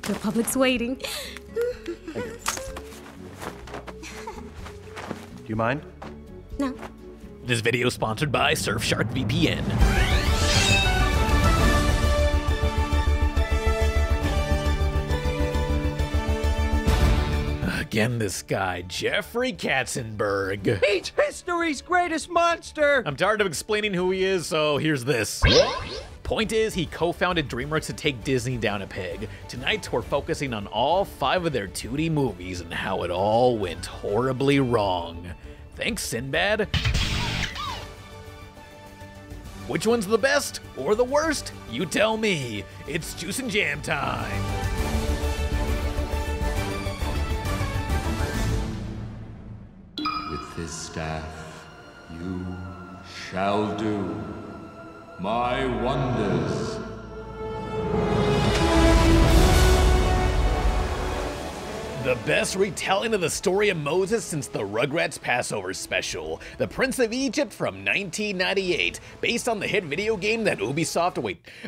The public's waiting. Thank you. Do you mind? No. This video is sponsored by Surfshark VPN. Again, this guy, Jeffrey Katzenberg. He's history's greatest monster! I'm tired of explaining who he is, so here's this. Point is, he co-founded Dreamworks to take Disney down a peg. Tonight, we're focusing on all 5 of their 2D movies and how it all went horribly wrong. Thanks, Sinbad. Which one's the best or the worst? You tell me. It's Juice and Jam time. With this staff, you shall do my wonders. The best retelling of the story of Moses since the Rugrats Passover special, The Prince of Egypt from 1998, based on the hit video game that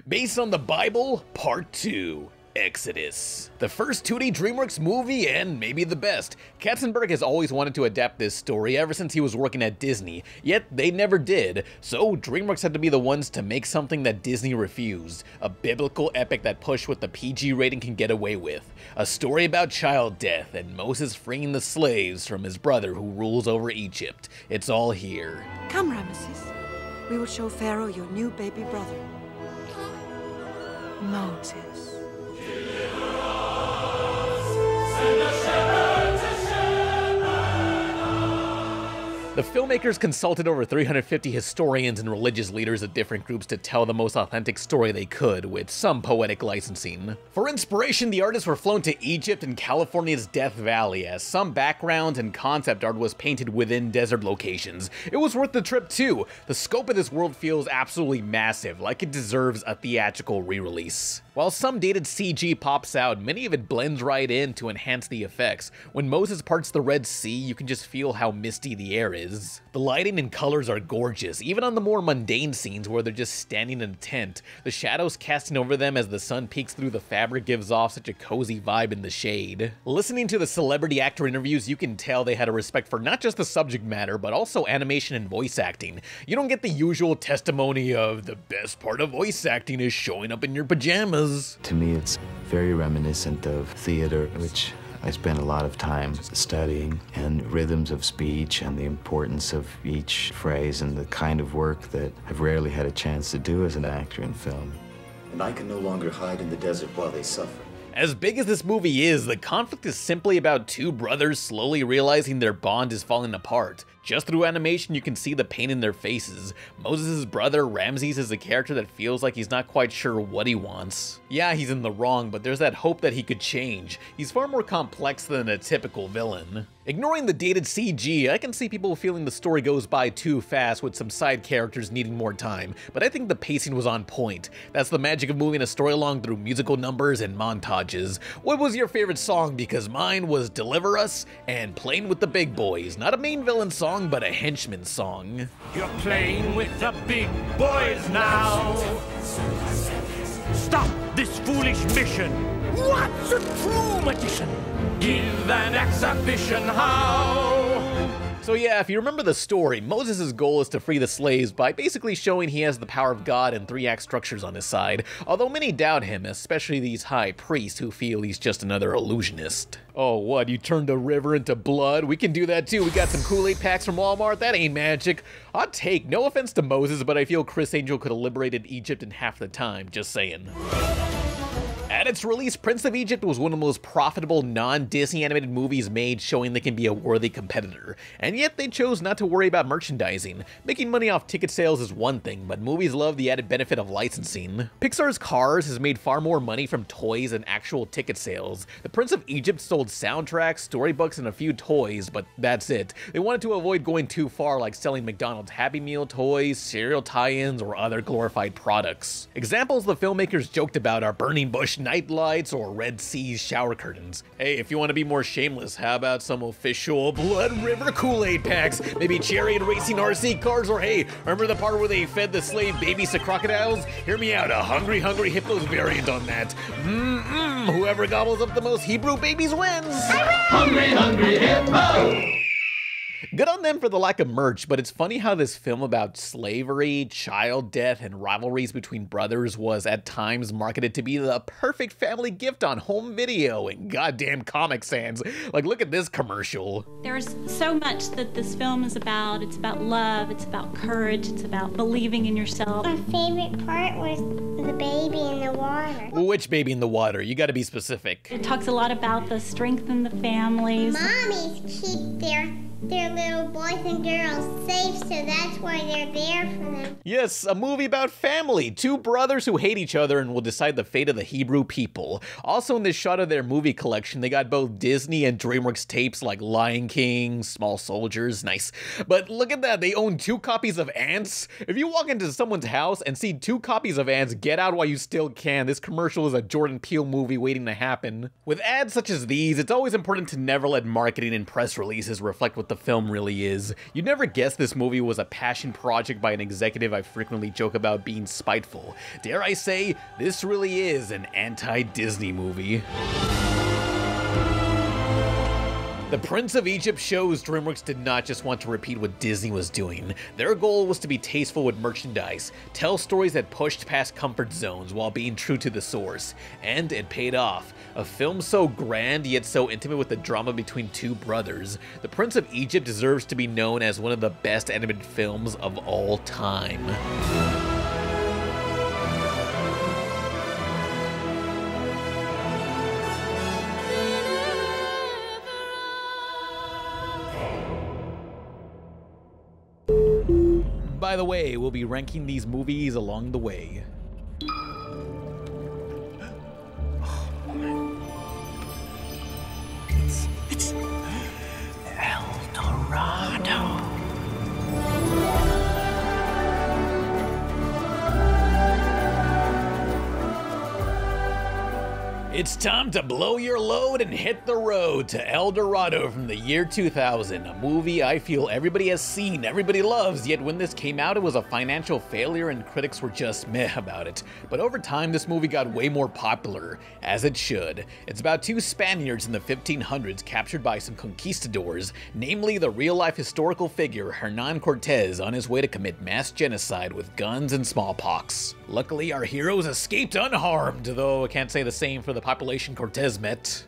based on the Bible, Part 2. Exodus. The first 2D Dreamworks movie and maybe the best. Katzenberg has always wanted to adapt this story ever since he was working at Disney, yet they never did, so Dreamworks had to be the ones to make something that Disney refused. A biblical epic that pushed what the PG rating can get away with. A story about child death and Moses freeing the slaves from his brother who rules over Egypt. It's all here. Come, Ramesses. We will show Pharaoh your new baby brother, Moses. The filmmakers consulted over 350 historians and religious leaders of different groups to tell the most authentic story they could, with some poetic licensing. For inspiration, the artists were flown to Egypt and California's Death Valley, as some background and concept art was painted within desert locations. It was worth the trip too. The scope of this world feels absolutely massive, like it deserves a theatrical re-release. While some dated CG pops out, many of it blends right in to enhance the effects. When Moses parts the Red Sea, you can just feel how misty the air is. The lighting and colors are gorgeous, even on the more mundane scenes where they're just standing in a tent. The shadows casting over them as the sun peeks through the fabric gives off such a cozy vibe in the shade. Listening to the celebrity actor interviews, you can tell they had a respect for not just the subject matter, but also animation and voice acting. You don't get the usual testimony of the best part of voice acting is showing up in your pajamas. To me, it's very reminiscent of theater, which I spent a lot of time studying, and rhythms of speech and the importance of each phrase and the kind of work that I've rarely had a chance to do as an actor in film. And I can no longer hide in the desert while they suffer. As big as this movie is, the conflict is simply about 2 brothers slowly realizing their bond is falling apart. Just through animation, you can see the pain in their faces. Moses' brother, Ramses, is a character that feels like he's not quite sure what he wants. Yeah, he's in the wrong, but there's that hope that he could change. He's far more complex than a typical villain. Ignoring the dated CG, I can see people feeling the story goes by too fast with some side characters needing more time, but I think the pacing was on point. That's the magic of moving a story along through musical numbers and montages. What was your favorite song? Because mine was Deliver Us and Playing with the Big Boys. Not a main villain song, but a henchman song. You're playing with the big boys now. Stop this foolish mission. What's a true magician? Give an exhibition how. So yeah, if you remember the story, Moses' goal is to free the slaves by basically showing he has the power of God and 3-act structures on his side, although many doubt him, especially these high priests who feel he's just another illusionist. Oh, what, you turned a river into blood? We can do that too. We got some Kool-Aid packs from Walmart. That ain't magic. Hot take. No offense to Moses, but I feel Chris Angel could have liberated Egypt in half the time. Just saying. At its release, Prince of Egypt was one of the most profitable non-Disney animated movies made, showing they can be a worthy competitor. And yet they chose not to worry about merchandising. Making money off ticket sales is one thing, but movies love the added benefit of licensing. Pixar's Cars has made far more money from toys than actual ticket sales. The Prince of Egypt sold soundtracks, storybooks, and a few toys, but that's it. They wanted to avoid going too far, like selling McDonald's Happy Meal toys, cereal tie-ins, or other glorified products. Examples the filmmakers joked about are Burning Bush, Knife night lights or Red Sea shower curtains. Hey, if you want to be more shameless, how about some official Blood River Kool-Aid packs? Maybe chariot racing RC cars, or hey, remember the part where they fed the slave babies to crocodiles? Hear me out, a Hungry Hungry Hippos variant on that. Whoever gobbles up the most Hebrew babies wins! Hungry, hungry hippo! Good on them for the lack of merch, but it's funny how this film about slavery, child death, and rivalries between brothers was at times marketed to be the perfect family gift on home video and goddamn Comic Sans. Like, look at this commercial. There's so much that this film is about. It's about love, it's about courage, it's about believing in yourself. My favorite part was the baby in the water. Which baby in the water? You gotta be specific. It talks a lot about the strength in the families. Mommies keep their little boys and girls safe, so that's why they're there for them. Yes, a movie about family. Two brothers who hate each other and will decide the fate of the Hebrew people. Also in this shot of their movie collection, they got both Disney and Dreamworks tapes like Lion King, Small Soldiers, nice. But look at that, they own 2 copies of Ants. If you walk into someone's house and see 2 copies of Ants, get out while you still can. This commercial is a Jordan Peele movie waiting to happen. With ads such as these, it's always important to never let marketing and press releases reflect what the film really is. You'd never guess this movie was a passion project by an executive I frequently joke about being spiteful. Dare I say, this really is an anti-Disney movie. The Prince of Egypt shows Dreamworks did not just want to repeat what Disney was doing. Their goal was to be tasteful with merchandise, tell stories that pushed past comfort zones while being true to the source. And it paid off. A film so grand yet so intimate with the drama between 2 brothers. The Prince of Egypt deserves to be known as one of the best animated films of all time. By the way, we'll be ranking these movies along the way. It's El Dorado. It's time to blow your load and hit the road to El Dorado from the year 2000, a movie I feel everybody has seen, everybody loves, yet when this came out it was a financial failure and critics were just meh about it. But over time this movie got way more popular, as it should. It's about 2 Spaniards in the 1500s captured by some conquistadors, namely the real-life historical figure Hernan Cortez on his way to commit mass genocide with guns and smallpox. Luckily our heroes escaped unharmed, though I can't say the same for the population Cortez met.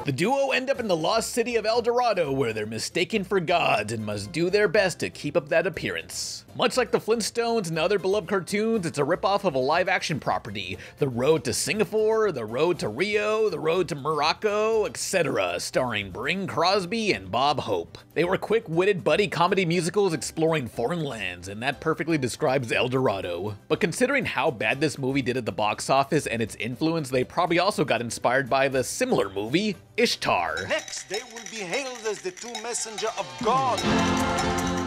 The duo end up in the lost city of El Dorado, where they're mistaken for gods and must do their best to keep up that appearance. Much like the Flintstones and other beloved cartoons, it's a ripoff of a live-action property. The Road to Singapore, The Road to Rio, The Road to Morocco, etc., starring Bing Crosby and Bob Hope. They were quick-witted buddy comedy musicals exploring foreign lands, and that perfectly describes El Dorado. But considering how bad this movie did at the box office and its influence, they probably also got inspired by the similar movie, Ishtar. Next, they will be hailed as the 2 messengers of God.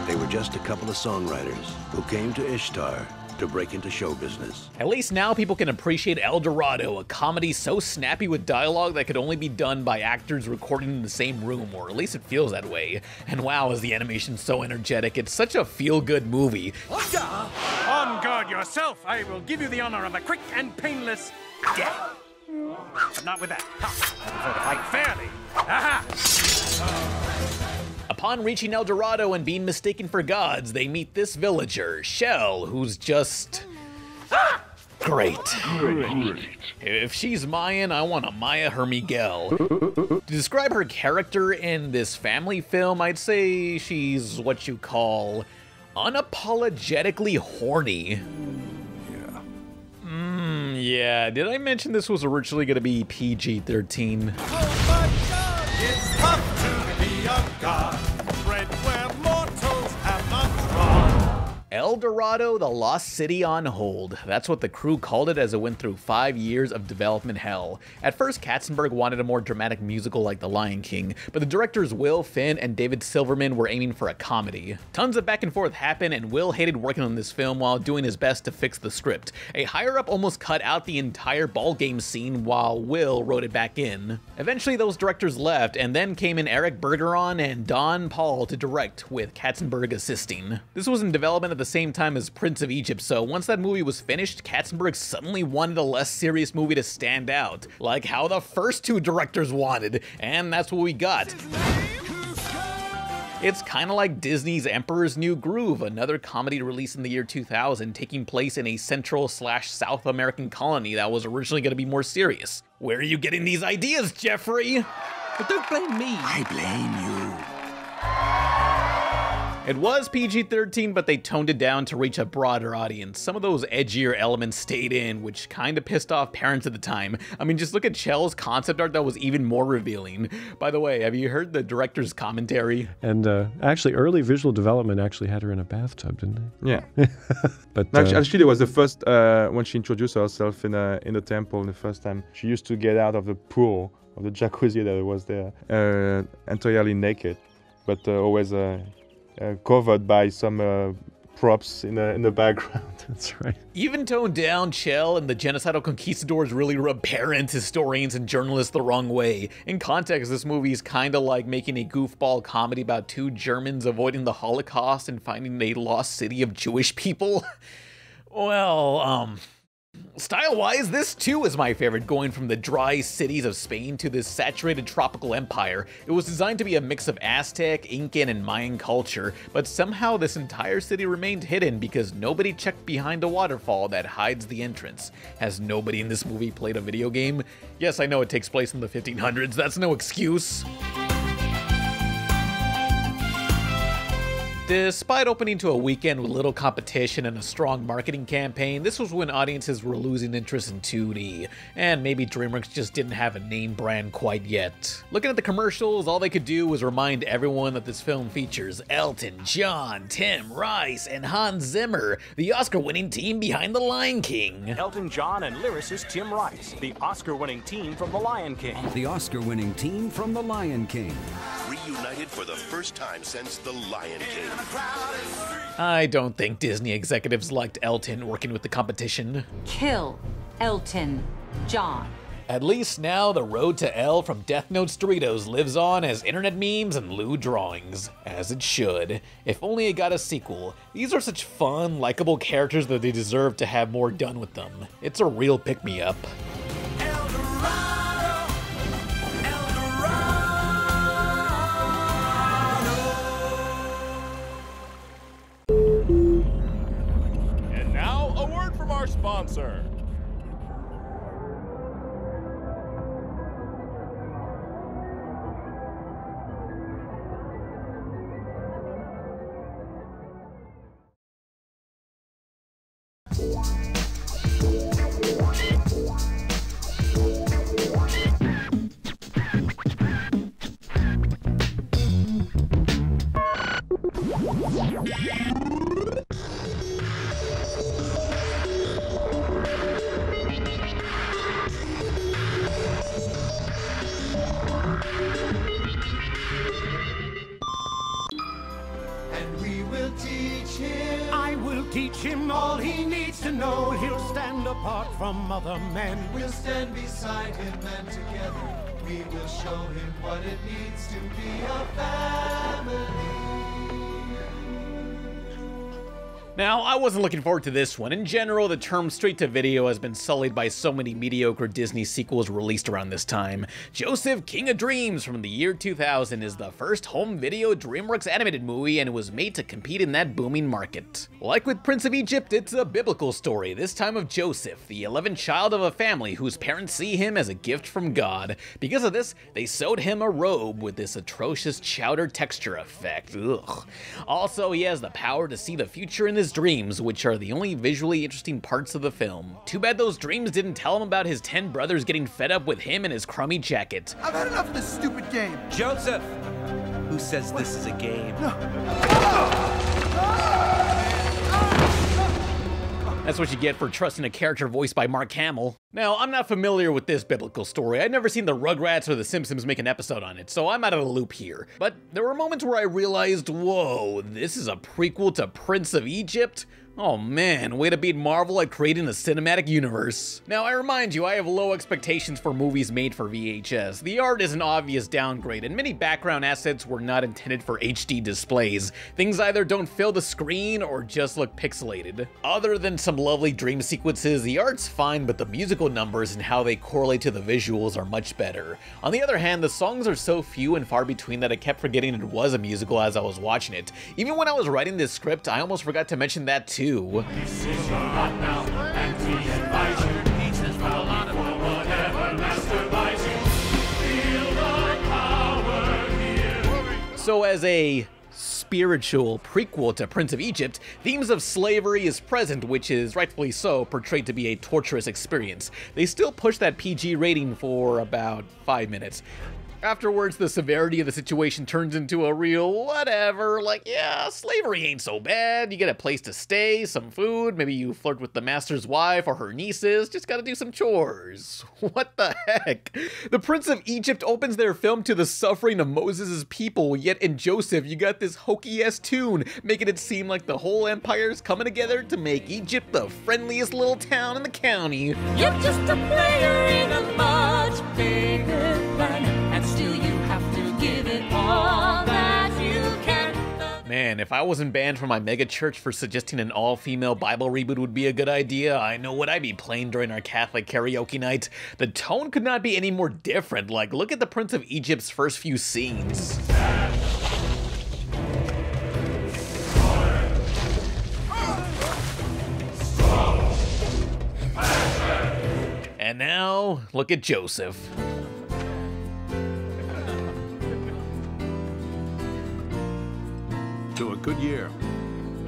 They were just a couple of songwriters who came to Ishtar to break into show business. At least now people can appreciate El Dorado, a comedy so snappy with dialogue that could only be done by actors recording in the same room, or at least it feels that way. And wow, is the animation so energetic. It's such a feel-good movie. On guard yourself. I will give you the honor of a quick and painless death. But not with that. I prefer to fight fairly. Aha! Upon reaching El Dorado and being mistaken for gods, they meet this villager, Shell, who's just... great. If she's Mayan, I want to Maya her Miguel. To describe her character in this family film, I'd say she's what you call unapologetically horny. Yeah, did I mention this was originally going to be PG-13? Oh my God, it's tough to be a god. Bred where mortals have not trod. El El Dorado, the Lost City on Hold. That's what the crew called it as it went through 5 years of development hell. At first, Katzenberg wanted a more dramatic musical like The Lion King, but the directors Will Finn and David Silverman were aiming for a comedy. Tons of back and forth happened, and Will hated working on this film while doing his best to fix the script. A higher-up almost cut out the entire ballgame scene while Will wrote it back in. Eventually, those directors left, and then came in Eric Bergeron and Don Paul to direct, with Katzenberg assisting. This was in development at the same time as Prince of Egypt, so once that movie was finished, Katzenberg suddenly wanted a less serious movie to stand out, like how the first two directors wanted, and that's what we got. It's kinda like Disney's Emperor's New Groove, another comedy released in the year 2000, taking place in a Central/South American colony that was originally gonna be more serious. Where are you getting these ideas, Jeffrey? But don't blame me. I blame you. It was PG-13, but they toned it down to reach a broader audience. Some of those edgier elements stayed in, which kinda pissed off parents at the time. I mean, just look at Chell's concept art that was even more revealing. By the way, have you heard the director's commentary? And actually, early visual development actually had her in a bathtub, didn't they? Yeah. But actually, it was the first, when she introduced herself in the temple the first time, she used to get out of the pool, of the jacuzzi that was there, entirely naked, but always covered by some props in the background. That's right. Even toned down, Chell and the genocidal conquistadors really rub parents, historians, and journalists the wrong way. In context, this movie is kinda like making a goofball comedy about two Germans avoiding the Holocaust and finding a lost city of Jewish people. Well, style-wise, this too is my favorite, going from the dry cities of Spain to this saturated tropical empire. It was designed to be a mix of Aztec, Incan, and Mayan culture, but somehow this entire city remained hidden because nobody checked behind a waterfall that hides the entrance. Has nobody in this movie played a video game? Yes, I know it takes place in the 1500s, that's no excuse. Despite opening to a weekend with little competition and a strong marketing campaign, this was when audiences were losing interest in 2D, and maybe Dreamworks just didn't have a name brand quite yet. Looking at the commercials, all they could do was remind everyone that this film features Elton John, Tim Rice, and Hans Zimmer, the Oscar-winning team behind The Lion King. Elton John and lyricist Tim Rice, the Oscar-winning team from The Lion King. The Oscar-winning team from The Lion King. Reunited for the first time since The Lion King. I don't think Disney executives liked Elton working with the competition. Kill Elton John. At least now, the Road to El from Death Note's Doritos lives on as internet memes and lewd drawings. As it should. If only it got a sequel. These are such fun, likable characters that they deserve to have more done with them. It's a real pick-me-up. And now, a word from our sponsor. Teach him all he needs to know. He'll stand apart from other men. We'll stand beside him and together we will show him what it means to be a family. Now, I wasn't looking forward to this one. In general, the term straight-to-video has been sullied by so many mediocre Disney sequels released around this time. Joseph, King of Dreams from the year 2000 is the first home video Dreamworks animated movie, and it was made to compete in that booming market. Like with Prince of Egypt, it's a biblical story, this time of Joseph, the 11th child of a family whose parents see him as a gift from God. Because of this, they sewed him a robe with this atrocious chowder texture effect. Ugh. Also, he has the power to see the future in his dreams, which are the only visually interesting parts of the film. Too bad those dreams didn't tell him about his 10 brothers getting fed up with him and his crummy jacket. I've had enough of this stupid game. Joseph! Who says this is a game? No. That's what you get for trusting a character voiced by Mark Hamill. Now, I'm not familiar with this biblical story. I've never seen the Rugrats or the Simpsons make an episode on it, so I'm out of the loop here. But there were moments where I realized, whoa, this is a prequel to Prince of Egypt? Oh man, way to beat Marvel at creating a cinematic universe. Now I remind you, I have low expectations for movies made for VHS. The art is an obvious downgrade, and many background assets were not intended for HD displays. Things either don't fill the screen or just look pixelated. Other than some lovely dream sequences, the art's fine, but the musical numbers and how they correlate to the visuals are much better. On the other hand, the songs are so few and far between that I kept forgetting it was a musical as I was watching it. Even when I was writing this script, I almost forgot to mention that too. This is your lot now, and we advise you. Pieces from a lot for whatever master buys you. Feel the power here. So as a spiritual prequel to Prince of Egypt, themes of slavery is present, which is rightfully so portrayed to be a torturous experience. They still push that PG rating for about 5 minutes. Afterwards, the severity of the situation turns into a real whatever, like, yeah, slavery ain't so bad, you get a place to stay, some food, maybe you flirt with the master's wife or her nieces, just gotta do some chores. What the heck? The Prince of Egypt opens their film to the suffering of Moses' people, yet in Joseph you got this hokey-ass tune, making it seem like the whole empire's coming together to make Egypt the friendliest little town in the county. You're just a player in a much bigger plan. And still you have to give it all that you can. Man, if I wasn't banned from my mega church for suggesting an all-female Bible reboot would be a good idea, I know what I'd be playing during our Catholic karaoke night. The tone could not be any more different. Like, look at the Prince of Egypt's first few scenes. And now, look at Joseph. To a good year.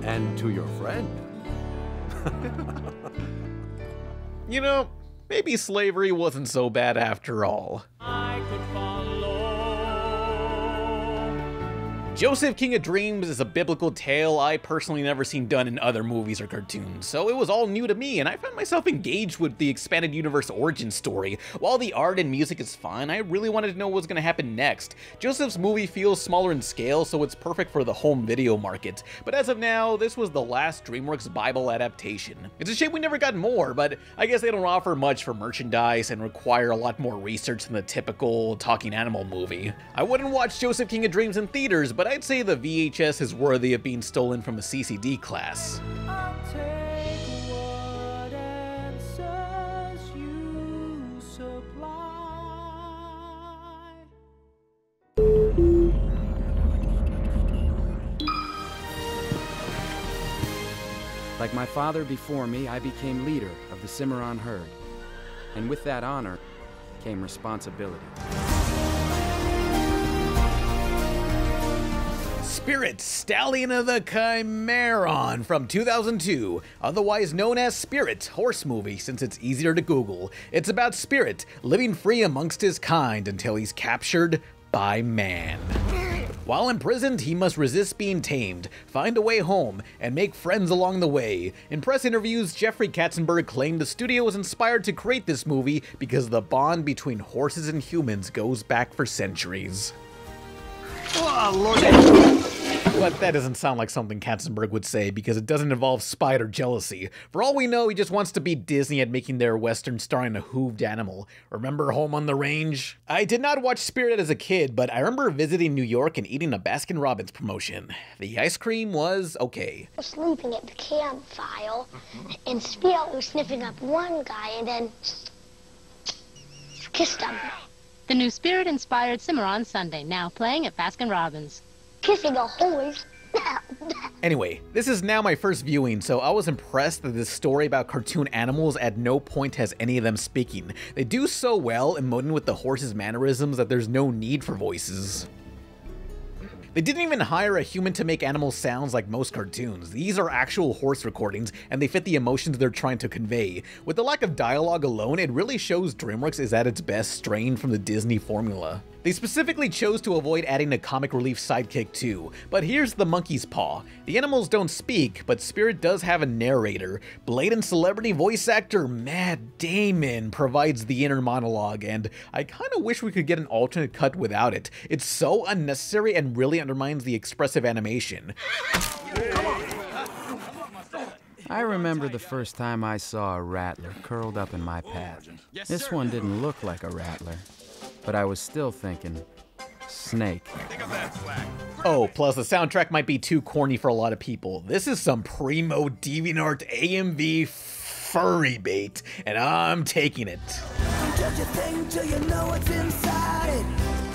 And to your friend. You know, maybe slavery wasn't so bad after all. I could follow. Joseph, King of Dreams is a biblical tale I personally never seen done in other movies or cartoons, so it was all new to me, and I found myself engaged with the expanded universe origin story. While the art and music is fun, I really wanted to know what was going to happen next. Joseph's movie feels smaller in scale, so it's perfect for the home video market, but as of now, this was the last Dreamworks Bible adaptation. It's a shame we never got more, but I guess they don't offer much for merchandise and require a lot more research than the typical talking animal movie. I wouldn't watch Joseph, King of Dreams in theaters, but I'd say the VHS is worthy of being stolen from a CCD class. I'll take what answers you supply. Like my father before me, I became leader of the Cimarron herd. And with that honor came responsibility. Spirit, Stallion of the Cimarron from 2002, otherwise known as Spirit, horse movie since it's easier to Google. It's about Spirit living free amongst his kind until he's captured by man. While imprisoned, he must resist being tamed, find a way home, and make friends along the way. In press interviews, Jeffrey Katzenberg claimed the studio was inspired to create this movie because the bond between horses and humans goes back for centuries. Oh, Lord. But that doesn't sound like something Katzenberg would say because it doesn't involve spite or jealousy. For all we know, he just wants to beat Disney at making their Western starring a hooved animal. Remember Home on the Range? I did not watch Spirit as a kid, but I remember visiting New York and eating a Baskin-Robbins promotion. The ice cream was okay. I was sleeping at the campfire, and Spirit was sniffing up one guy and then kissed him. The new Spirit-inspired Cimarron Sundae, now playing at Baskin-Robbins. Kissing a horse. Anyway, this is now my first viewing, so I was impressed that this story about cartoon animals at no point has any of them speaking. They do so well emoting with the horse's mannerisms that there's no need for voices. They didn't even hire a human to make animal sounds like most cartoons. These are actual horse recordings, and they fit the emotions they're trying to convey. With the lack of dialogue alone, it really shows Dreamworks is at its best strained from the Disney formula. They specifically chose to avoid adding a comic relief sidekick too, but here's the monkey's paw. The animals don't speak, but Spirit does have a narrator. Blatant celebrity voice actor Matt Damon provides the inner monologue, and I kinda wish we could get an alternate cut without it. It's so unnecessary and really undermines the expressive animation. I remember the first time I saw a rattler curled up in my path. This one didn't look like a rattler, but I was still thinking, snake. Oh, plus the soundtrack might be too corny for a lot of people. This is some primo DeviantArt AMV furry bait, and I'm taking it. Don't judge a thing till you know what's inside it.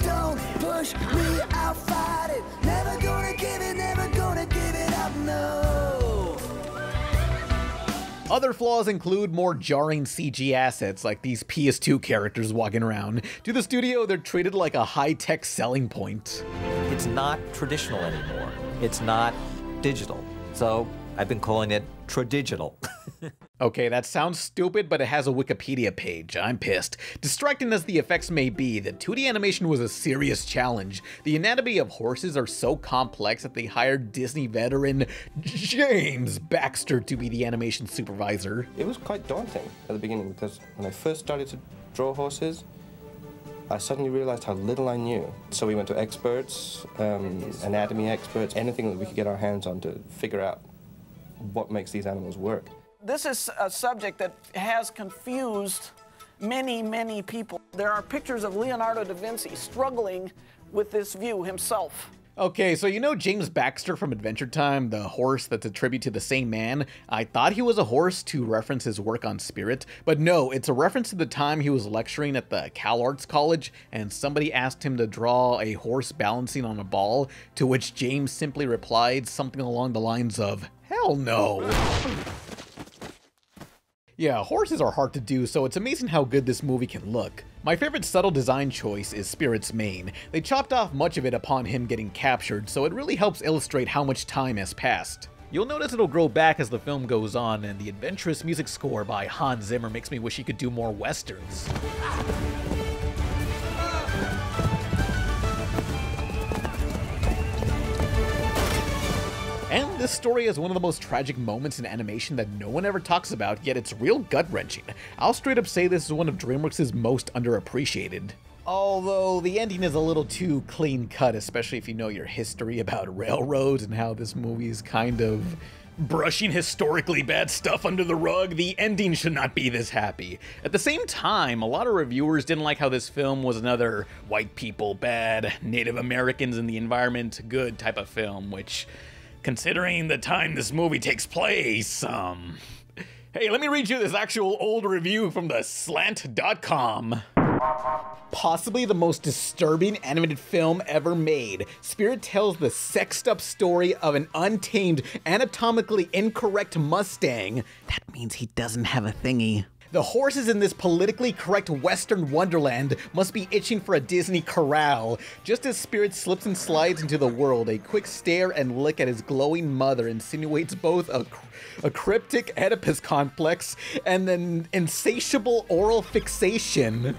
Don't push me, I'll fight it. Never gonna give it up, no. Other flaws include more jarring CG assets like these PS2 characters walking around. To the studio, they're treated like a high-tech selling point. It's not traditional anymore. It's not digital. So I've been calling it tradigital. Okay, that sounds stupid, but it has a Wikipedia page. I'm pissed. Distracting as the effects may be, the 2D animation was a serious challenge. The anatomy of horses are so complex that they hired Disney veteran James Baxter to be the animation supervisor. It was quite daunting at the beginning because when I first started to draw horses, I suddenly realized how little I knew. So we went to experts, anatomy experts, anything that we could get our hands on to figure out what makes these animals work. This is a subject that has confused many, many people. There are pictures of Leonardo da Vinci struggling with this view himself. Okay, so you know James Baxter from Adventure Time, the horse that's a tribute to the same man? I thought he was a horse to reference his work on Spirit, but no, it's a reference to the time he was lecturing at the Cal Arts College and somebody asked him to draw a horse balancing on a ball, to which James simply replied something along the lines of, "Hell no." Yeah, horses are hard to do, so it's amazing how good this movie can look. My favorite subtle design choice is Spirit's mane. They chopped off much of it upon him getting captured, so it really helps illustrate how much time has passed. You'll notice it'll grow back as the film goes on, and the adventurous music score by Hans Zimmer makes me wish he could do more westerns. And this story is one of the most tragic moments in animation that no one ever talks about, yet it's real gut-wrenching. I'll straight up say this is one of Dreamworks' most underappreciated. Although the ending is a little too clean-cut, especially if you know your history about railroads and how this movie is kind of brushing historically bad stuff under the rug. The ending should not be this happy. At the same time, a lot of reviewers didn't like how this film was another white people bad, Native Americans and the environment good type of film, which, considering the time this movie takes place, hey, let me read you this actual old review from the slant.com. Possibly the most disturbing animated film ever made, Spirit tells the sexed up story of an untamed, anatomically incorrect Mustang. That means he doesn't have a thingy. The horses in this politically correct Western wonderland must be itching for a Disney corral. Just as Spirit slips and slides into the world, a quick stare and lick at his glowing mother insinuates both a cryptic Oedipus complex and an insatiable oral fixation.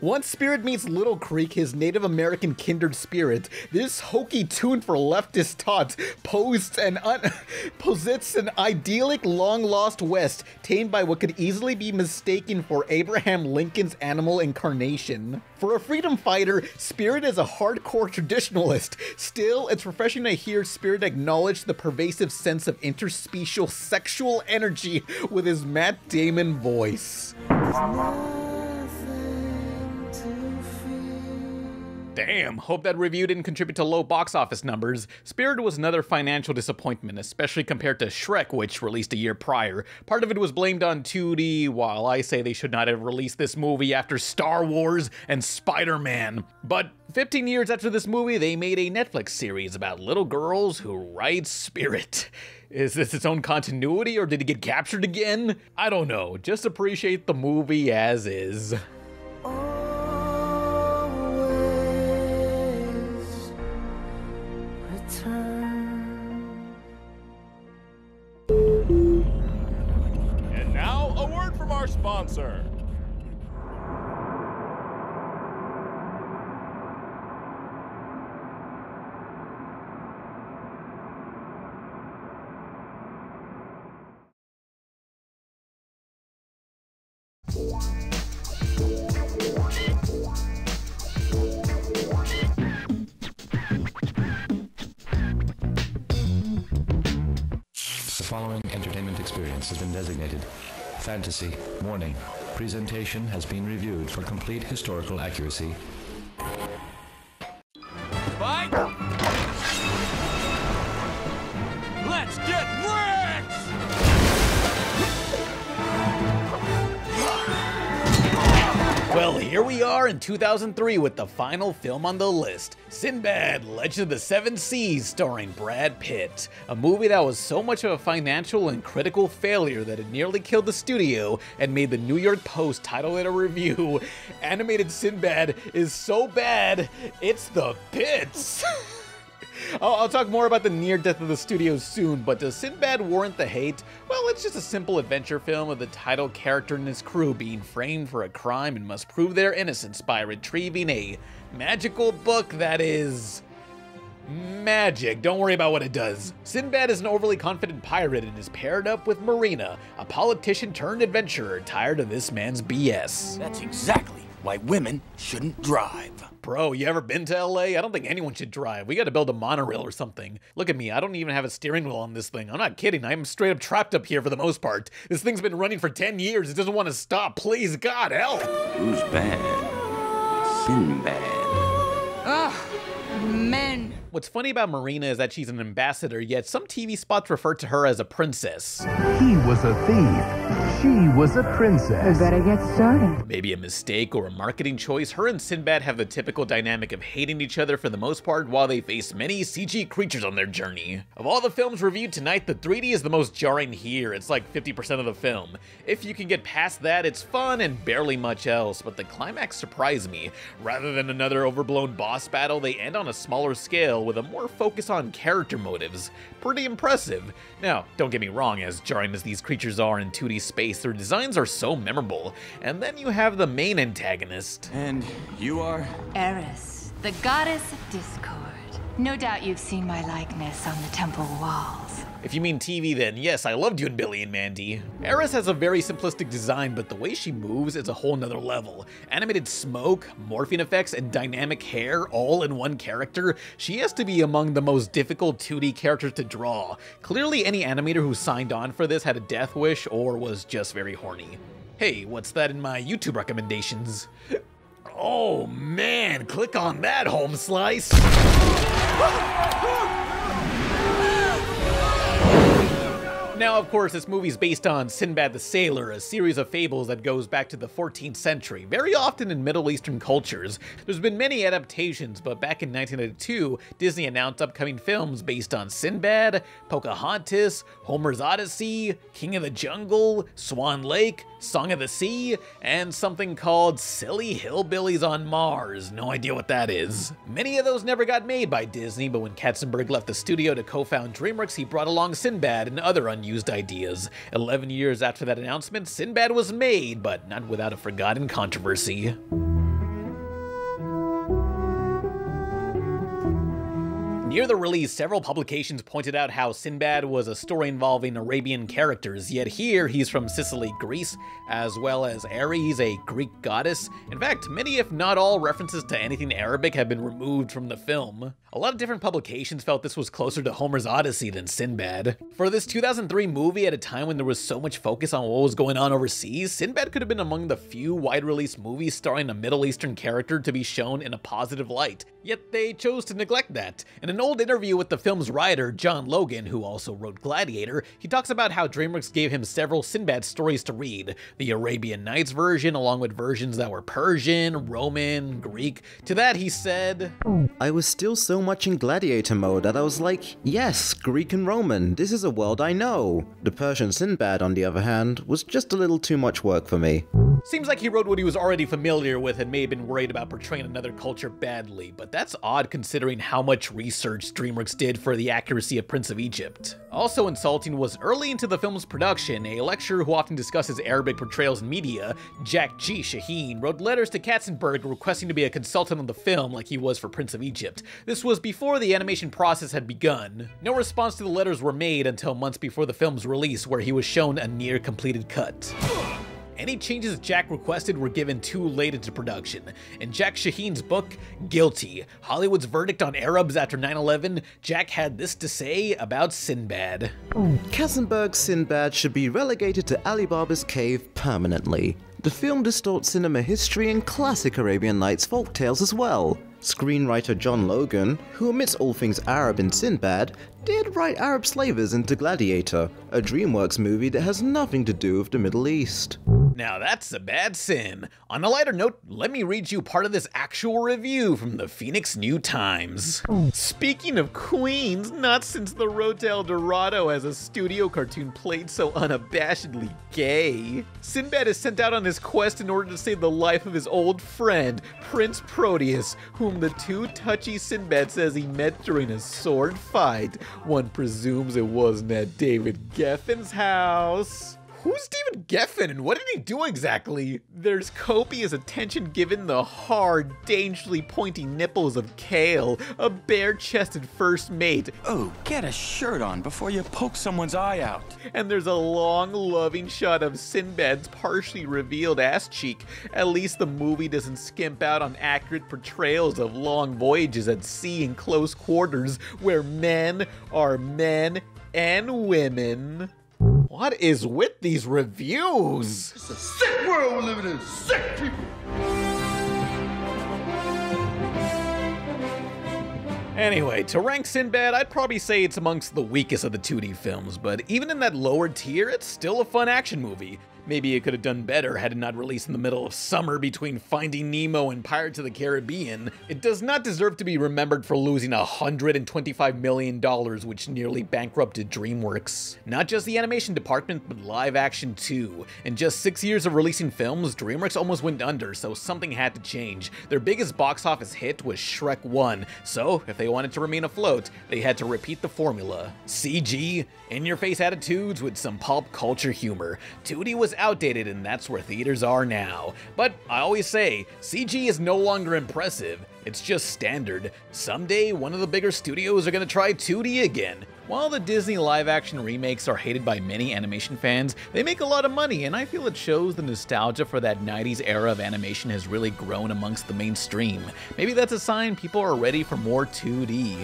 Once Spirit meets Little Creek, his Native American kindred spirit, this hokey tune for leftist thoughts posits an idyllic long-lost West tamed by what could easily be mistaken for Abraham Lincoln's animal incarnation. For a freedom fighter, Spirit is a hardcore traditionalist. Still, it's refreshing to hear Spirit acknowledge the pervasive sense of interspecial sexual energy with his Matt Damon voice. Damn, hope that review didn't contribute to low box office numbers. Spirit was another financial disappointment, especially compared to Shrek, which released a year prior. Part of it was blamed on 2D, while I say they should not have released this movie after Star Wars and Spider-Man. But 15 years after this movie, they made a Netflix series about little girls who ride Spirit. Is this its own continuity, or did he get captured again? I don't know, just appreciate the movie as is. sponsor. The following entertainment experience has been designated fantasy warning. Presentation has been reviewed for complete historical accuracy. Fight! Let's get wrecked! Well, here we are in 2003 with the final film on the list, Sinbad, Legend of the Seven Seas, starring Brad Pitt. A movie that was so much of a financial and critical failure that it nearly killed the studio and made the New York Post title it a review, "Animated Sinbad is so bad, it's the pits." I'll talk more about the near death of the studio soon, but does Sinbad warrant the hate? Well, it's just a simple adventure film of the title character and his crew being framed for a crime and must prove their innocence by retrieving a magical book that is magic. Don't worry about what it does. Sinbad is an overly confident pirate and is paired up with Marina, a politician turned adventurer tired of this man's BS. That's exactly why women shouldn't drive. Bro, you ever been to LA? I don't think anyone should drive. We gotta build a monorail or something. Look at me, I don't even have a steering wheel on this thing. I'm not kidding, I'm straight up trapped up here for the most part. This thing's been running for 10 years, it doesn't want to stop. Please, God, help! Who's bad? Sinbad. Ah, men. What's funny about Marina is that she's an ambassador, yet some TV spots refer to her as a princess. He was a thief. She was a princess. We better get started. Maybe a mistake or a marketing choice, her and Sinbad have the typical dynamic of hating each other for the most part while they face many CG creatures on their journey. Of all the films reviewed tonight, the 3D is the most jarring here. It's like 50% of the film. If you can get past that, it's fun and barely much else, but the climax surprised me. Rather than another overblown boss battle, they end on a smaller scale with a more focus on character motives. Pretty impressive. Now, don't get me wrong, as jarring as these creatures are in 2D space, their designs are so memorable. And then you have the main antagonist. And you are? Eris, the goddess of discord. No doubt you've seen my likeness on the temple walls. If you mean TV, then yes, I loved you in Billy and Mandy. Eris has a very simplistic design, but the way she moves is a whole nother level. Animated smoke, morphine effects, and dynamic hair all in one character, she has to be among the most difficult 2D characters to draw. Clearly any animator who signed on for this had a death wish or was just very horny. Hey, what's that in my YouTube recommendations? Oh man, click on that, home slice! Now, of course, this movie's based on Sinbad the Sailor, a series of fables that goes back to the 14th century, very often in Middle Eastern cultures. There's been many adaptations, but back in 1992, Disney announced upcoming films based on Sinbad, Pocahontas, Homer's Odyssey, King of the Jungle, Swan Lake, Song of the Sea, and something called Silly Hillbillies on Mars. No idea what that is. Many of those never got made by Disney, but when Katzenberg left the studio to co-found Dreamworks, he brought along Sinbad and other unused ideas. 11 years after that announcement, Sinbad was made, but not without a forgotten controversy. Near the release, several publications pointed out how Sinbad was a story involving Arabian characters, yet here he's from Sicily, Greece, as well as Ares, a Greek goddess. In fact, many if not all references to anything Arabic have been removed from the film. A lot of different publications felt this was closer to Homer's Odyssey than Sinbad. For this 2003 movie, at a time when there was so much focus on what was going on overseas, Sinbad could have been among the few wide-release movies starring a Middle Eastern character to be shown in a positive light. Yet they chose to neglect that. In an old interview with the film's writer, John Logan, who also wrote Gladiator, he talks about how Dreamworks gave him several Sinbad stories to read. The Arabian Nights version, along with versions that were Persian, Roman, Greek. To that he said, I was still so much in Gladiator mode that I was like, yes, Greek and Roman, this is a world I know. The Persian Sinbad, on the other hand, was just a little too much work for me. Seems like he wrote what he was already familiar with and may have been worried about portraying another culture badly, but that's odd considering how much research research Dreamworks did for the accuracy of Prince of Egypt. Also insulting was early into the film's production, a lecturer who often discusses Arabic portrayals in media, Jack G. Shaheen, wrote letters to Katzenberg requesting to be a consultant on the film like he was for Prince of Egypt. This was before the animation process had begun. No response to the letters were made until months before the film's release, where he was shown a near-completed cut. Any changes Jack requested were given too late into production. In Jack Shaheen's book, Guilty, Hollywood's Verdict on Arabs After 9/11, Jack had this to say about Sinbad. Katzenberg's Sinbad should be relegated to Alibaba's cave permanently. The film distorts cinema history and classic Arabian Nights folktales as well. Screenwriter John Logan, who omits all things Arab in Sinbad, did write Arab slavers into Gladiator, a Dreamworks movie that has nothing to do with the Middle East. Now that's a bad sin. On a lighter note, let me read you part of this actual review from the Phoenix New Times. Speaking of queens, not since the Road to El Dorado has a studio cartoon played so unabashedly gay. Sinbad is sent out on his quest in order to save the life of his old friend, Prince Proteus, whom the too touchy Sinbad says he met during a sword fight. One presumes it wasn't at David Geffen's house. Who's David Geffen and what did he do exactly? There's copious attention given the hard, dangerously pointy nipples of Kale, a bare-chested first mate. Oh, get a shirt on before you poke someone's eye out. And there's a long, loving shot of Sinbad's partially revealed ass cheek. At least the movie doesn't skimp out on accurate portrayals of long voyages at sea in close quarters where men are men and women. What is with these reviews? It's a sick world we're living in. Sick people. Anyway, to rank Sinbad, I'd probably say it's amongst the weakest of the 2D films, but even in that lower tier, it's still a fun action movie. Maybe it could have done better had it not released in the middle of summer between Finding Nemo and Pirates of the Caribbean. It does not deserve to be remembered for losing $125 million, which nearly bankrupted Dreamworks. Not just the animation department, but live action too. In just 6 years of releasing films, Dreamworks almost went under, so something had to change. Their biggest box office hit was Shrek 1, so if they wanted to remain afloat, they had to repeat the formula. CG, in-your-face attitudes with some pulp culture humor. 2D was outdated and that's where theaters are now. But I always say, CG is no longer impressive, it's just standard. Someday, one of the bigger studios are gonna try 2D again. While the Disney live-action remakes are hated by many animation fans, they make a lot of money, and I feel it shows the nostalgia for that 90s era of animation has really grown amongst the mainstream. Maybe that's a sign people are ready for more 2D.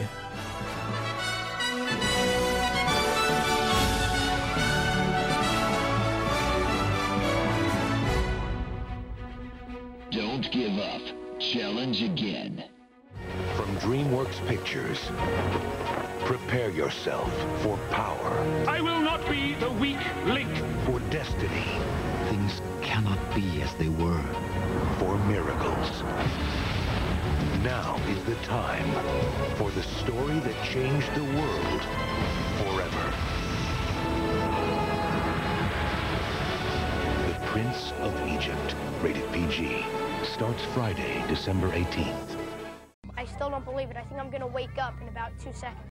Don't give up. Challenge again. From Dreamworks Pictures, prepare yourself for power. I will not be the weak link. For destiny. Things cannot be as they were. For miracles. Now is the time for the story that changed the world forever. The Prince of Egypt, rated PG, starts Friday, December 18th. I still don't believe it. I think I'm gonna wake up in about 2 seconds.